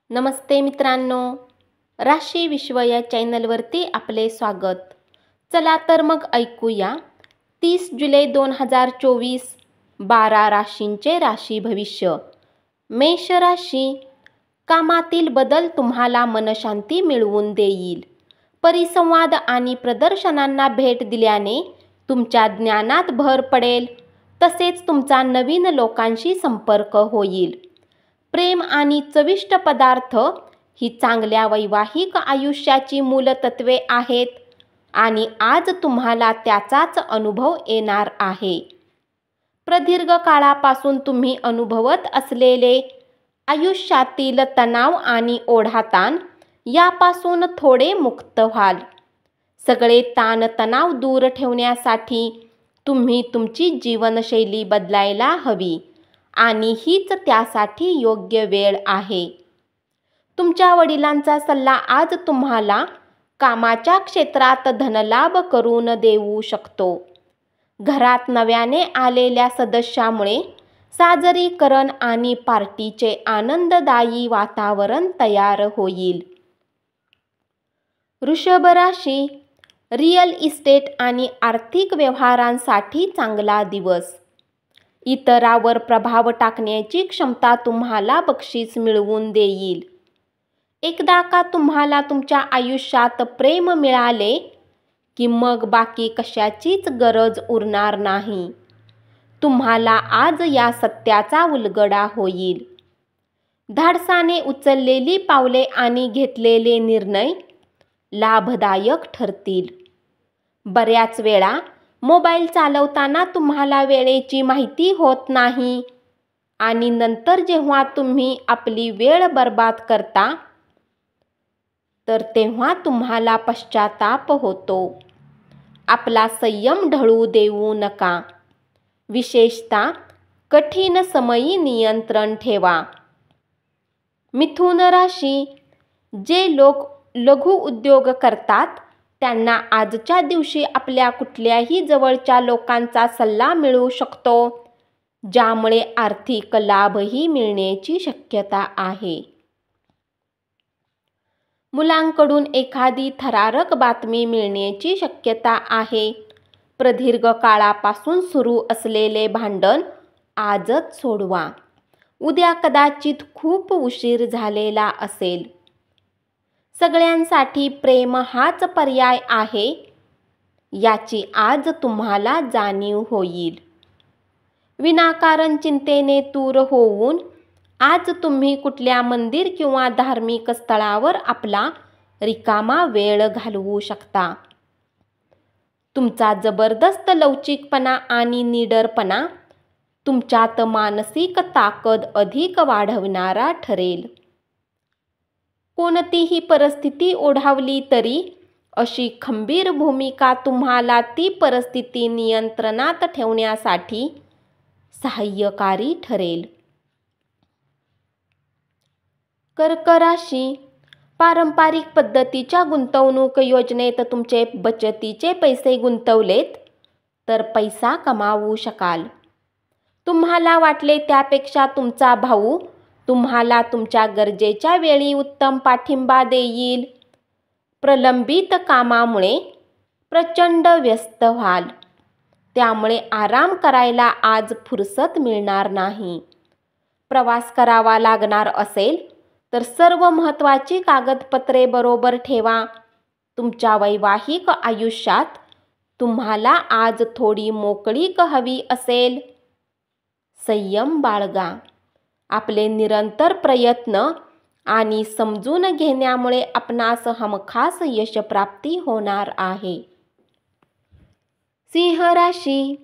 नमस्ते मित्रांनो, राशी विश्व या चॅनलवरती आपले स्वागत. चला तर मग ऐकूया 30 जुलै 2024 12 राशींचे राशी भविष्य. मेष राशी, कामातील बदल तुम्हाला मनशांती मिळवून देईल. परिसंवाद आणि प्रदर्शनांना भेट दिल्याने तुमच्या ज्ञानात भर पडेल. तसेच तुमचा नवीन लोकांशी संपर्क होईल. प्रेम आणि चविष्ट पदार्थ ही चांगल्या वैवाहिक आयुष्याची मूलतत्वे आहेत आणि आज तुम्हाला त्याचाच अनुभव येणार आहे. प्रदीर्घ काळापासून तुम्ही अनुभवत असलेले आयुष्यातील तणाव आणि ओढाताण यापासून थोडे मुक्त व्हाल. सगळे ताणतणाव दूर ठेवण्यासाठी तुम्ही तुमची जीवनशैली बदलायला हवी आणि हीच त्यासाठी योग्य वेळ आहे. तुमच्या वडिलांचा सल्ला आज तुम्हाला कामाच्या क्षेत्रात धनलाभ करून देऊ शकतो. घरात नव्याने आलेल्या सदस्यामुळे साजरीकरण आणि पार्टीचे आनंददायी वातावरण तयार होईल. वृषभ राशी, रिअल इस्टेट आणि आर्थिक व्यवहारांसाठी चांगला दिवस. इतरांवर प्रभाव टाकण्याची क्षमता तुम्हाला बक्षीस मिळवून देईल. एकदा का तुम्हाला तुमच्या आयुष्यात प्रेम मिळाले की मग बाकी कशाचीच गरज उरणार नाही. तुम्हाला आज या सत्याचा उलगडा होईल. धाडसाने उचललेली पावले आणि घेतलेले निर्णय लाभदायक ठरतील. बऱ्याच वेळा मोबाईल चालवताना तुम्हाला वेळेची माहिती होत नाही आणि नंतर जेव्हा तुम्ही आपली वेळ बर्बाद करता तर तेव्हा तुम्हाला पश्चाताप होतो. आपला संयम ढळू देऊ नका. विशेषतः कठीण समयी नियंत्रण ठेवा. मिथुन राशी, जे लोक लघु उद्योग करतात त्यांना आजच्या दिवशी आपल्या कुठल्याही जवळच्या लोकांचा सल्ला मिळू शकतो, ज्यामुळे आर्थिक लाभही मिळण्याची शक्यता आहे. मुलांकडून एखादी थरारक बातमी मिळण्याची शक्यता आहे. प्रदीर्घ काळापासून सुरू असलेले भांडण आजच सोडवा. उद्या कदाचित खूप उशीर झालेला असेल. सगळ्यांसाठी प्रेम हाच पर्याय आहे याची आज तुम्हाला जाणीव होईल. विनाकारण चिंतेने दूर होऊन आज तुम्ही कुठल्या मंदिर किंवा धार्मिक स्थळावर आपला रिकामा वेळ घालवू शकता. तुमचा जबरदस्त लवचिकपणा आणि निडरपणा तुमच्यात मानसिक ताकद अधिक वाढवणारा ठरेल. कोणतीही परिस्थिती ओढावली तरी अशी खंबीर भूमिका तुम्हाला ती परिस्थिती नियंत्रणात ठेवण्यासाठी सहाय्यकारी ठरेल. कर्क राशी, पारंपरिक पद्धतीच्या गुंतवणूक योजनेत तुमचे बचतीचे पैसे गुंतवलेत तर पैसा कमावू शकाल. तुम्हाला वाटले त्यापेक्षा तुमचा भाऊ तुम्हाला तुमच्या गरजेच्या वेळी उत्तम पाठिंबा देईल. प्रलंबित कामामुळे प्रचंड व्यस्त व्हाल, त्यामुळे आराम करायला आज फुरसत मिळणार नाही. प्रवास करावा लागणार असेल तर सर्व महत्त्वाची कागदपत्रे बरोबर ठेवा. तुमच्या वैवाहिक आयुष्यात तुम्हाला आज थोडी मोकळीक हवी असेल. संयम बाळगा. आपले निरंतर प्रयत्न आणि समजून घेण्यामुळे आपणास हमखास यशप्राप्ती होणार आहे. सिंह राशी,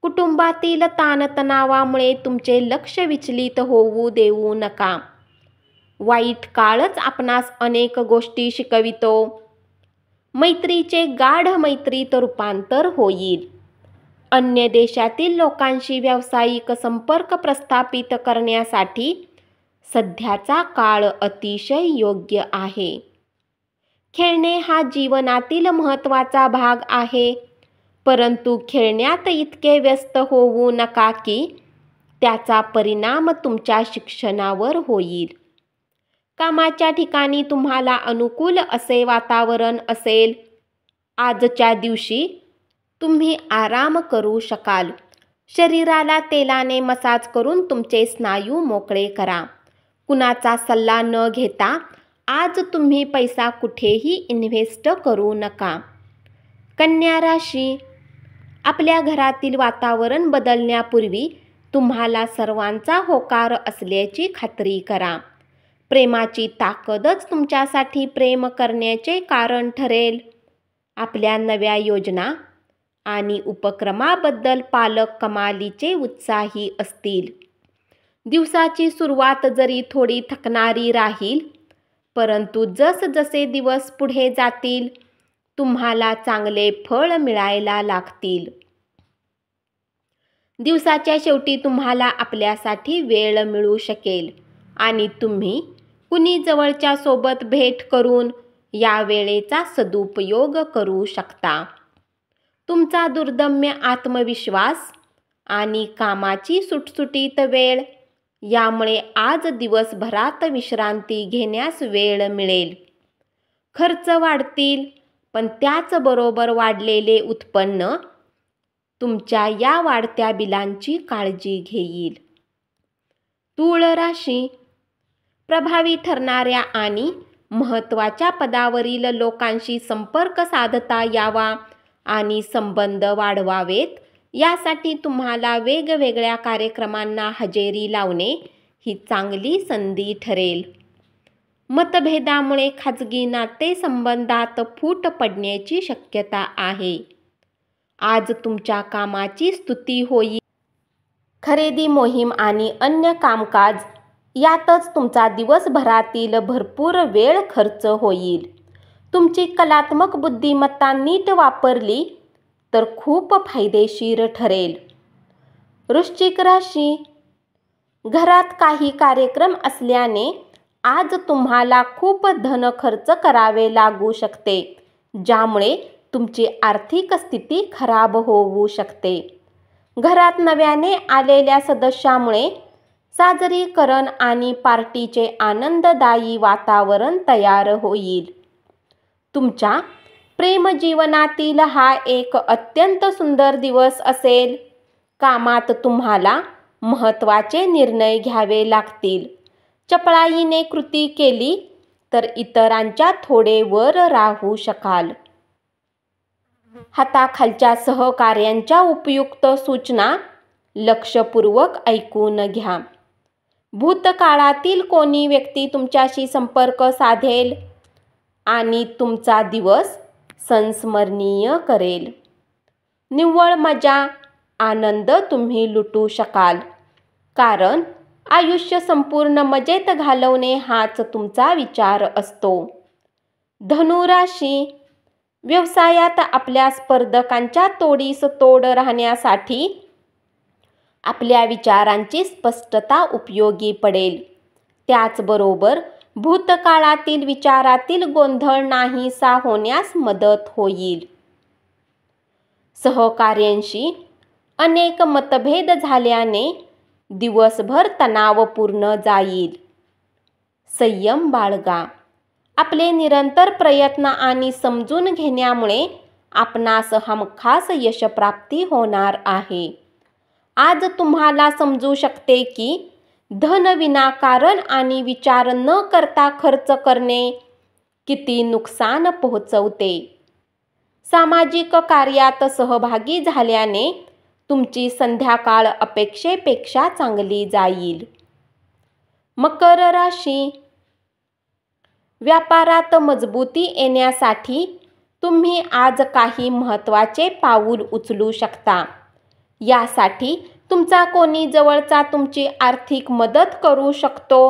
कुटुंबातील ताणतणावामुळे तुमचे लक्ष विचलित होऊ देऊ नका. वाईट काळच आपणास अनेक गोष्टी शिकवितो. मैत्रीचे गाढ मैत्रीत रूपांतर होईल. अन्य देशातील लोकांशी व्यावसायिक संपर्क प्रस्थापित करण्यासाठी सध्याचा काळ अतिशय योग्य आहे. खेळणे हा जीवनातील महत्त्वाचा भाग आहे, परंतु खेळण्यात इतके व्यस्त होऊ नका की त्याचा परिणाम तुमच्या शिक्षणावर होईल. कामाच्या ठिकाणी तुम्हाला अनुकूल असे वातावरण असेल. आजच्या दिवशी तुम्ही आराम करू शकाल. शरीराला तेलाने मसाज करून तुमचे स्नायू मोकळे करा. कुणाचा सल्ला न घेता आज तुम्ही पैसा कुठेही इन्व्हेस्ट करू नका. कन्या राशी, आपल्या घरातील वातावरण बदलण्यापूर्वी तुम्हाला सर्वांचा होकार असल्याची खात्री करा. प्रेमाची ताकदच तुमच्यासाठी प्रेम करण्याचे कारण ठरेल. आपल्या नव्या योजना आणि उपक्रमाबद्दल पालक कमालीचे उत्साही असतील. दिवसाची सुरुवात जरी थोडी थकणारी राहील, परंतु जसजसे दिवस पुढे जातील तुम्हाला चांगले फळ मिळायला लागतील. दिवसाच्या शेवटी तुम्हाला आपल्यासाठी वेळ मिळू शकेल आणि तुम्ही कुणी जवळच्या सोबत भेट करून या वेळेचा सदुपयोग करू शकता. तुमचा दुर्दम्य आत्मविश्वास आणि कामाची सुटसुटीत वेळ यामुळे आज दिवसभरात विश्रांती घेण्यास वेळ मिळेल. खर्च वाढतील, पण त्याचबरोबर वाढलेले उत्पन्न तुमच्या या वाढत्या बिलांची काळजी घेईल. तूळ राशी, प्रभावी ठरणाऱ्या आणि महत्त्वाच्या पदावरील लोकांशी संपर्क साधता यावा आणि संबंध वाढवावेत यासाठी तुम्हाला वेगवेगळ्या कार्यक्रमांना हजेरी लावणे ही चांगली संधी ठरेल. मतभेदामुळे खाजगी नातेसंबंधात फूट पडण्याची शक्यता आहे. आज तुमच्या कामाची स्तुती होईल. खरेदी मोहीम आणि अन्य कामकाज यातच तुमचा दिवसभरातील भरपूर वेळ खर्च होईल. तुमची कलात्मक बुद्धिमत्ता नीट वापरली तर खूप फायदेशीर ठरेल. वृश्चिक राशी, घरात काही कार्यक्रम असल्याने आज तुम्हाला खूप धन खर्च करावे लागू शकते, ज्यामुळे तुमची आर्थिक स्थिती खराब होऊ शकते. घरात नव्याने आलेल्या सदस्यामुळे साजरीकरण आणि पार्टीचे आनंददायी वातावरण तयार होईल. तुमच्या प्रेमजीवनातील हा एक अत्यंत सुंदर दिवस असेल. कामात तुम्हाला महत्त्वाचे निर्णय घ्यावे लागतील. चपळाईने कृती केली तर इतरांच्या थोडे वर राहू शकाल. हाताखालच्या सहकार्यांच्या उपयुक्त सूचना लक्षपूर्वक ऐकून घ्या. भूतकाळातील कोणी व्यक्ती तुमच्याशी संपर्क साधेल आणि तुमचा दिवस संस्मरणीय करेल. निव्वळ मजा, आनंद तुम्ही लुटू शकाल, कारण आयुष्य संपूर्ण मजेत घालवणे हाच तुमचा विचार असतो. धनुराशी, व्यवसायात आपल्या स्पर्धकांच्या तोडीस तोड राहण्यासाठी आपल्या विचारांची स्पष्टता उपयोगी पडेल. त्याचबरोबर भूतकाळातील विचारातील गोंधळ नाहीसा होण्यास मदत होईल. सहकार्यांशी अनेक मतभेद झाल्याने दिवसभर तणावपूर्ण जाईल. संयम बाळगा. आपले निरंतर प्रयत्न आणि समजून घेण्यामुळे आपणास हमखास यशप्राप्ती होणार आहे. आज तुम्हाला समजू शकते की धन विनाकारण आणि विचार न करता खर्च करणे किती नुकसान पोहोचवते. सामाजिक कार्यात सहभागी झाल्याने तुमची संध्याकाळ अपेक्षेपेक्षा चांगली जाईल. मकर राशी, व्यापारात मजबूती येण्यासाठी तुम्ही आज काही महत्त्वाचे पाऊल उचलू शकता. यासाठी तुमचा कोणी जवळचा तुमची आर्थिक मदत करू शकतो.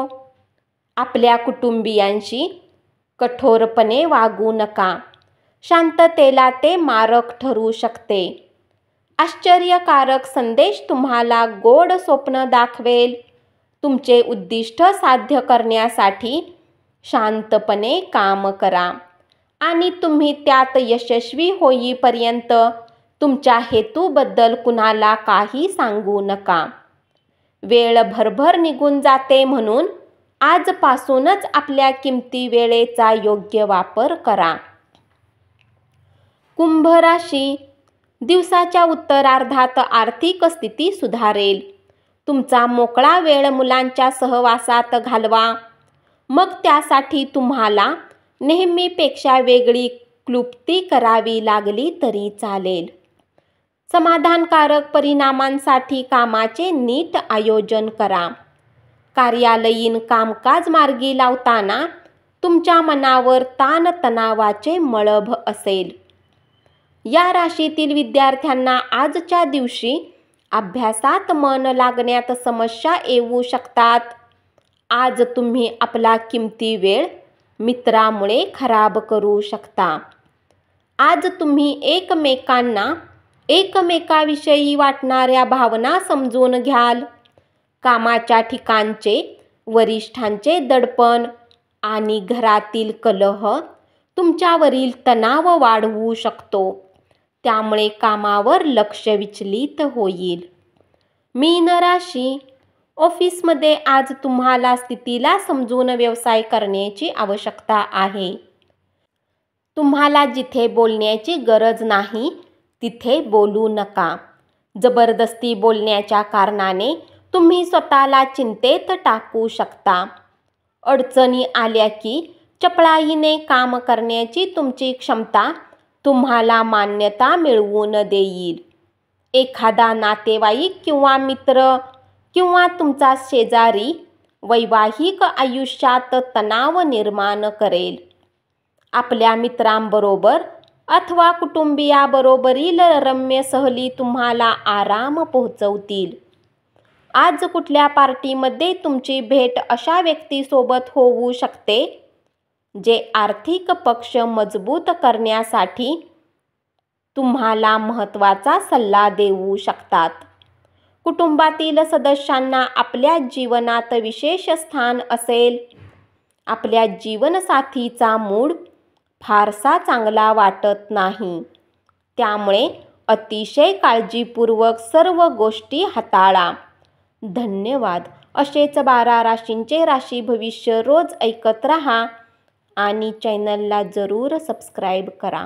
आपल्या कुटुंबियांशी कठोरपणे वागू नका. शांततेला ते मारक ठरू शकते. आश्चर्यकारक संदेश तुम्हाला गोड स्वप्न दाखवेल. तुमचे उद्दिष्ट साध्य करण्यासाठी शांतपणे काम करा आणि तुम्ही त्यात यशस्वी होईपर्यंत तुमच्या हेतूबद्दल कुणाला काही सांगू नका. वेळ भरभर निघून जाते म्हणून आजपासूनच आपल्या किमती वेळेचा योग्य वापर करा. कुंभ राशी, दिवसाच्या उत्तरार्धात आर्थिक स्थिती सुधारेल. तुमचा मोकळा वेळ मुलांच्या सहवासात घालवा. मग त्यासाठी तुम्हाला नेहमीपेक्षा वेगळी क्लृप्ती करावी लागली तरी चालेल. समाधानकारक परिणामांसाठी कामाचे नीट आयोजन करा. कार्यालयीन कामकाज मार्गी लावताना तुमच्या मनावर ताणतणावाचे मळभ असेल. या राशीतील विद्यार्थ्यांना आजच्या दिवशी अभ्यासात मन लागण्यात समस्या येऊ शकतात. आज तुम्ही आपला किमती वेळ मित्रामुळे खराब करू शकता. आज तुम्ही एकमेकांना एकमेकाविषयी वाटणाऱ्या भावना समजून घ्याल. कामाच्या ठिकाणचे वरिष्ठांचे दडपण आणि घरातील कलह तुमच्यावरील तणाव वाढवू शकतो. त्यामुळे कामावर लक्ष विचलित होईल. मीन राशी, ऑफिसमध्ये आज तुम्हाला स्थितीला समजून व्यवसाय करण्याची आवश्यकता आहे. तुम्हाला जिथे बोलण्याची गरज नाही तिथे बोलू नका. जबरदस्ती बोलण्याच्या कारणाने तुम्ही स्वतःला चिंतेत टाकू शकता. अडचणी आल्या की चपळाईने काम करण्याची तुमची क्षमता तुम्हाला मान्यता मिळवून देईल. एखादा नातेवाईक किंवा मित्र किंवा तुमचा शेजारी वैवाहिक आयुष्यात तणाव निर्माण करेल. आपल्या मित्रांबरोबर अथवा कुटुंबियाबरोबरील रम्य सहली तुम्हाला आराम पोहोचवतील. आज कुठल्या पार्टीमध्ये तुमची भेट अशा व्यक्तीसोबत होऊ शकते जे आर्थिक पक्ष मजबूत करण्यासाठी तुम्हाला महत्त्वाचा सल्ला देऊ शकतात. कुटुंबातील सदस्यांना आपल्या जीवनात विशेष स्थान असेल. आपल्या जीवनसाथीचा मूड फारसा चांगला वाटत नाही. त्यामुळे अतिशय काळजीपूर्वक सर्व गोष्टी हाताळा. धन्यवाद. असेच 12 राशींचे राशी भविष्य रोज ऐकत रहा आणि चॅनलला जरूर सबस्क्राईब करा.